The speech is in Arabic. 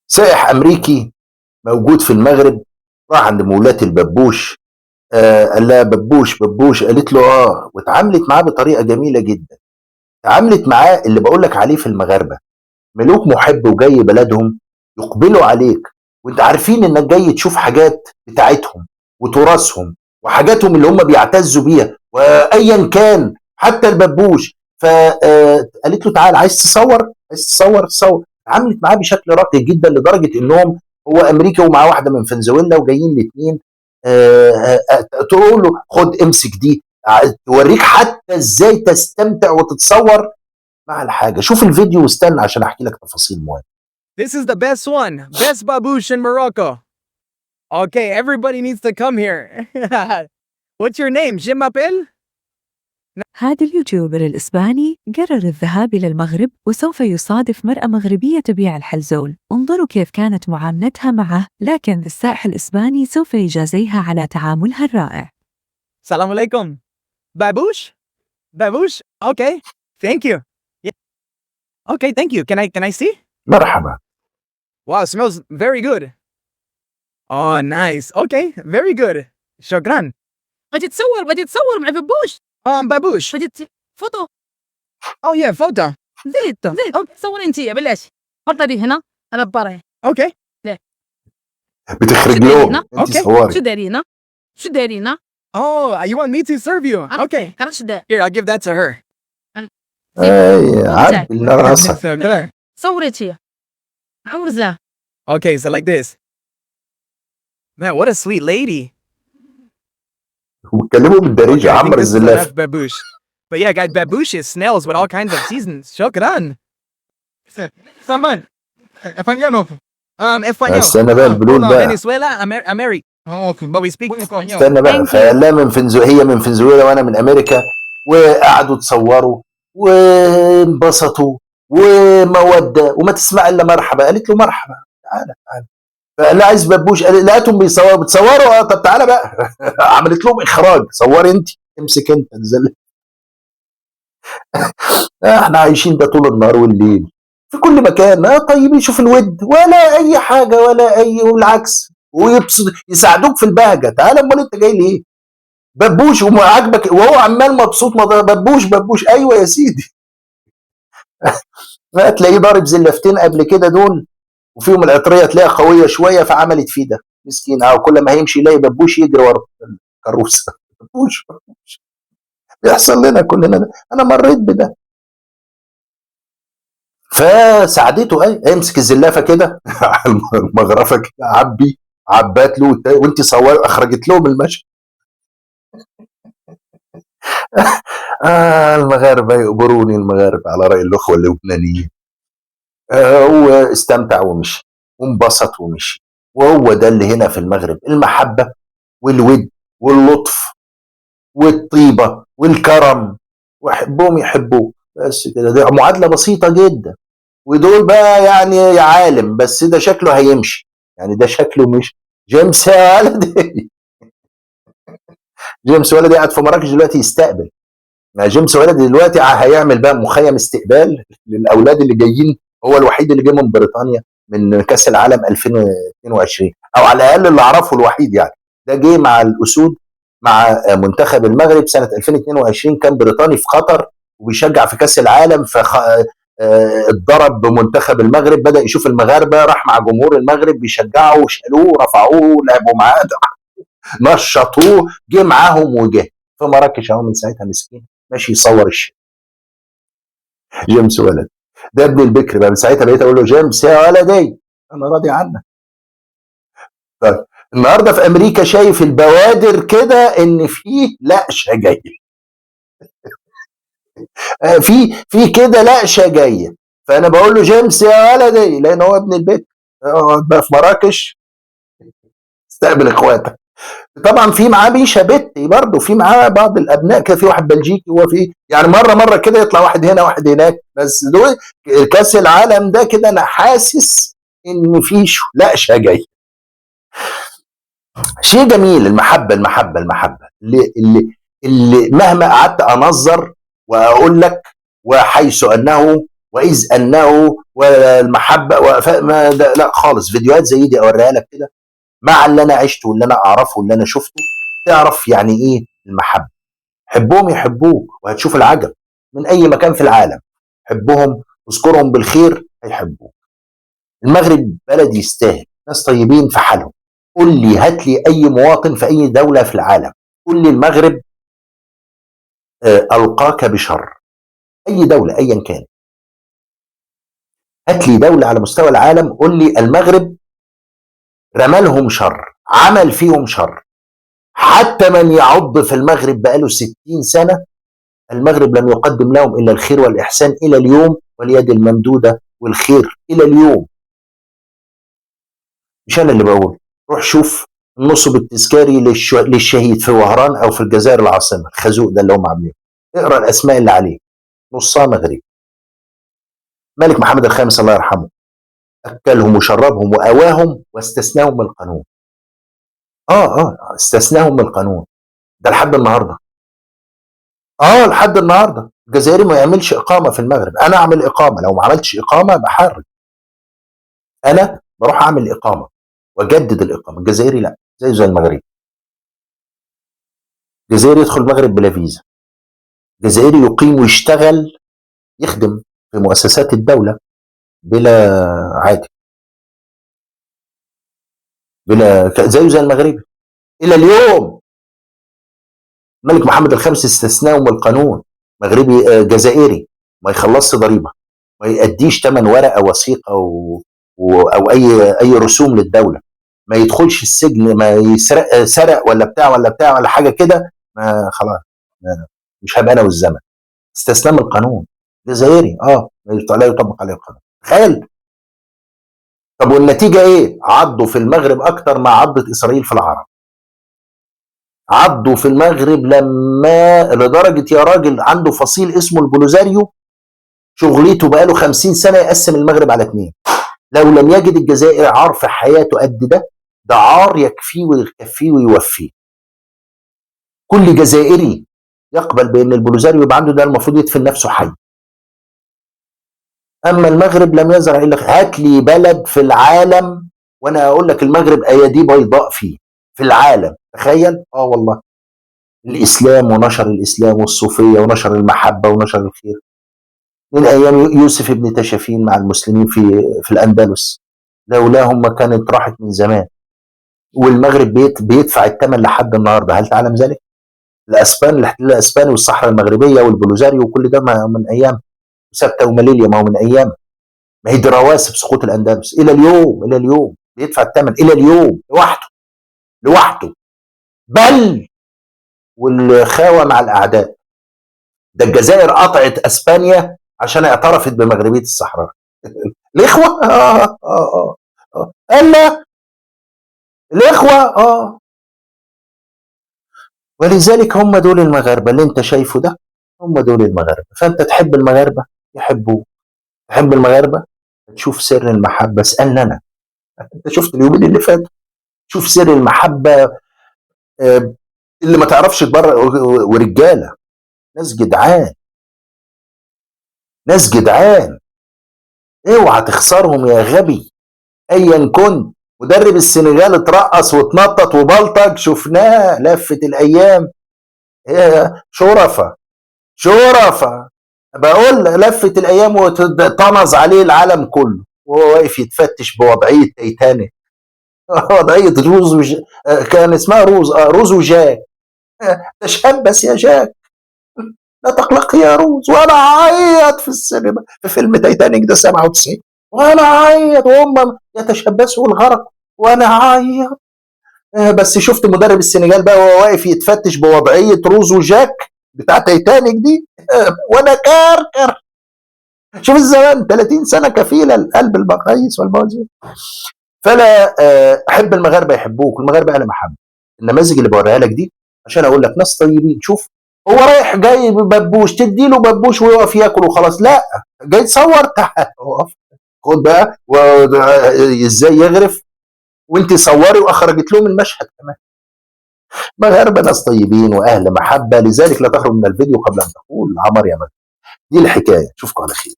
سائح امريكي موجود في المغرب، راح عند مولات الببوش. قال لها ببوش ببوش، قالت له اه، واتعاملت معاه بطريقه جميله جدا. اتعاملت معاه اللي بقول لك عليه في المغاربه، ملوك محب وجاي بلدهم يقبلوا عليك، وانت عارفين انك جاي تشوف حاجات بتاعتهم وتراثهم وحاجاتهم اللي هم بيعتزوا بيها وايا كان حتى الببوش. فقالت له تعال، عايز تصور؟ عايز تصور تصور. عملت معاه بشكل راقي جدا لدرجه انهم، هو امريكا ومعاه واحده من فنزويلا وجايين الاثنين. تقول له خد امسك دي، توريك حتى ازاي تستمتع وتتصور مع الحاجه. شوف الفيديو واستنى عشان احكي لك تفاصيل مهمه. This is the best one. Best babouche in Morocco. Okay, everybody needs to come here. What's your name? Je m'appelle? هذا اليوتيوبر الإسباني قرر الذهاب إلى المغرب وسوف يصادف مرأة مغربية تبيع الحلزون. انظروا كيف كانت معاملتها معه، لكن السائح الإسباني سوف يجازيها على تعاملها الرائع. Salam alaikum. Babouche? Babouche? Okay. Thank you. Yeah. Okay, thank you. Can I see? مرحبا. Wow, it smells very good. Oh, nice. Okay, very good. شكرا. بدي تصور مع ببوش. babouche. بدي فوتو. Oh yeah, photo. زيت صوري انتي بلاش. حطها دي هنا، انا بباري. Okay. بتخرج لهم انت أوكي. صوري. شو دارينا؟ Oh, you want me to serve you? Okay. خلاص ده. Here, I'll give that to her. اي عبي راسك. So there. صورتي. عوزة. Okay, so like this. Man, what a sweet lady. واتكلموا بالدارجه. I think عمر this is الزلاف. enough babouche. But yeah, guys, babouche is snails with all kinds of seasons. شكرا. Saman. Español. Español. استنى بقى البلول Hola, بقى. Venezuela, America. But we speak español. استنى بقى. فقال لها من هي من فنزويلا وانا من امريكا، وقعدوا تصوروا وانبسطوا وموده، وما تسمع الا مرحبا. قالت له مرحبا، تعالى تعالى. فقال لها عايز ببوش، لقيتهم بتصوروا. طب تعالى بقى. عملت لهم اخراج. صوري انت، امسك انت نزل. احنا عايشين ده طول النهار والليل في كل مكان. طيب شوف الود ولا اي حاجه ولا اي، والعكس، يساعدوك في البهجه. تعالى، امال انت جاي ليه؟ ببوش وعاجبك وهو عمال مبسوط. ببوش ببوش، ايوه يا سيدي. تلاقيه ضارب زلافتين قبل كده دول، وفيهم العطريه تلاقيها قويه شويه، فعملت فيه ده مسكين. كل ما هيمشي يلاقي ببوش يجري ورا الكروسه. ببوش بيحصل لنا كلنا ده. انا مريت بده. فساعدته. امسك الزلافه كده. المغرفه كده، عبي عبات له وانت صور. اخرجت لهم المشهد. المغاربه يقبروني، المغاربه على راي الاخوه اللبنانيين. واستمتع ومشي وانبسط ومشي. وهو ده اللي هنا في المغرب، المحبه والود واللطف والطيبه والكرم، وحبهم يحبوك. بس كده، دي معادله بسيطه جدا. ودول بقى يعني يا عالم، بس ده شكله هيمشي. يعني ده شكله مش جيمس ولدي. جيمس ولدي قاعد في مراكش دلوقتي يستقبل. ما جيمس ولدي دلوقتي هيعمل بقى مخيم استقبال للاولاد اللي جايين. هو الوحيد اللي جه من بريطانيا من كاس العالم 2022، او على الاقل اللي اعرفه الوحيد يعني. ده جه مع الاسود، مع منتخب المغرب سنه 2022. كان بريطاني في قطر وبيشجع في كاس العالم، اتضرب بمنتخب المغرب. بدأ يشوف المغاربة، راح مع جمهور المغرب بيشجعوا وشالوه ورفعوه لعبوا معاه نشطوه. جه معاهم وجه في مراكش اهو من ساعتها مسكين ماشي يصور الشيء. جيمس ولد ده ابن البكر بقى. من ساعتها بقيت اقول له جيمس يا ولدي، انا راضي عنك. طيب النهارده في امريكا شايف البوادر كده ان في لقشه جايه. في كده لقشه جايه. فانا بقول له جيمس يا ولدي، لان هو ابن البيت. اقعد بقى في مراكش استقبل اخواتك. طبعا في معاه بيشا بيتي برضه، في معاه بعض الابناء كده. في واحد بلجيكي، وفي يعني مره كده يطلع واحد هنا واحد هناك. بس دول كاس العالم ده كده انا حاسس ان في لقشه جايه. شيء جميل. المحبه اللي مهما قعدت انظر واقول لك، وحيث انه واذ انه والمحبه لا خالص. فيديوهات زي دي اوريها لك كده مع اللي انا عشته واللي انا اعرفه واللي انا شفته، تعرف يعني ايه المحبه. حبهم يحبوك وهتشوف العجب من اي مكان في العالم. حبهم واذكرهم بالخير هيحبوك. المغرب بلد يستاهل، ناس طيبين في حالهم. قول لي، هات لي اي مواطن في اي دوله في العالم، قول لي المغرب القاك بشر. اي دوله ايا كان، هات لي دوله على مستوى العالم قول لي المغرب رمالهم شر، عمل فيهم شر. حتى من يعض في المغرب بقاله 60 سنه، المغرب لم يقدم لهم الا الخير والاحسان الى اليوم، واليد الممدوده والخير الى اليوم. مش انا اللي بقول، روح شوف النصب التذكاري للشهيد في وهران او في الجزائر العاصمه الخازوق ده اللي هم عاملينه. اقرا الاسماء اللي عليه، نصها مغربي. الملك محمد الخامس الله يرحمه اكلهم وشربهم واواهم واستثناهم من القانون. استثناهم من القانون ده لحد النهارده. لحد النهارده الجزائري ما يعملش اقامه في المغرب. انا اعمل اقامه، لو ما عملتش اقامه بحرج. انا بروح اعمل اقامه واجدد الاقامه. الجزائري لا، زي المغربي. الجزائري يدخل المغرب بلا فيزا. الجزائري يقيم ويشتغل يخدم في مؤسسات الدوله بلا عادي، بلا زي المغربي الى اليوم. الملك محمد الخامس استثناه من القانون. مغربي جزائري ما يخلصش ضريبه، ما يأديش ثمن ورقه وثيقه او اي رسوم للدوله، ما يدخلش السجن، ما يسرق سرق ولا بتاع ولا حاجه كده، ما خلاص مش هبقى انا والزمن. استثناء من القانون. جزائري لا يطبق عليه القانون. تخيل. طب والنتيجه ايه؟ عضوا في المغرب اكتر ما عضت اسرائيل في العرب. عضوا في المغرب لدرجه يا راجل عنده فصيل اسمه البوليزاريو شغلته بقاله 50 سنه يقسم المغرب على 2. لو لم يجد الجزائر عار في حياته قد ده عار يكفيه ويكفيه ويوفيه. كل جزائري يقبل بان البوليزاريو يبقى عنده ده المفروض يدفن نفسه حي. اما المغرب لم يزرع الا هات لي بلد في العالم وانا اقول لك المغرب ايادي بيضاء فيه في العالم. تخيل. والله الاسلام ونشر الاسلام والصوفيه ونشر المحبه ونشر الخير من ايام يوسف ابن تشافين مع المسلمين في الاندلس. لولاهم ما كانت راحت من زمان. والمغرب بيدفع الثمن لحد النهارده. هل تعلم ذلك؟ الاحتلال الاسباني والصحراء المغربيه والبوليزاريو وكل ده من ايام سبته وماليليا، ما هو من ايام. ما هي دي رواسب سقوط الاندلس الى اليوم بيدفع الثمن الى اليوم لوحده. بل والخاوه مع الاعداء. ده الجزائر قطعت اسبانيا عشان اعترفت بمغربيه الصحراء. الاخوه الا الاخوه ولذلك هم دول المغاربه اللي انت شايفه ده، هم دول المغاربه. فانت تحب المغاربه يحبوك، تحب المغاربه تشوف سر المحبه. اسالني انا. انت شفت اليومين اللي فاتوا، شوف سر المحبه اللي ما تعرفش بره. ورجاله ناس جدعان اوعى تخسرهم يا غبي ايا كنت. مدرب السنغال اترقص واتنطط وبلطج، شفناه لفه الايام. شرفه بقول لفه الايام وطنز عليه العالم كله وهو واقف يتفتش بوضعيه تايتانيك. وضعيه روز كان اسمها روز وجاك. تشبث يا جاك، لا تقلق يا روز. وانا اعيط في السينما في فيلم تايتانيك ده 97، وانا اعيط وهم يتشبثوا الغرق وانا اعيط. بس شفت مدرب السنغال بقى وهو واقف يتفتش بوضعيه روز وجاك بتاع تايتانيك دي وانا كاركر. شوف الزمان 30 سنه كفيله القلب المقاييس والموازين. فلا احب المغاربه يحبوك. المغاربه اهل محبه. النماذج اللي بوريها لك دي عشان اقول لك ناس طيبين. شوف هو رايح جاي ببوش، تدي له ببوش ويقف ياكل وخلاص؟ لا، جاي تصور تعال اقف خد بقى ازاي يغرف وانت صوري. واخرجت لهم المشهد كمان. مغاربه ناس طيبين واهل محبه. لذلك لا تخرج من الفيديو قبل ان تقول عمر يا مغرب. دي الحكايه. اشوفكم على خير.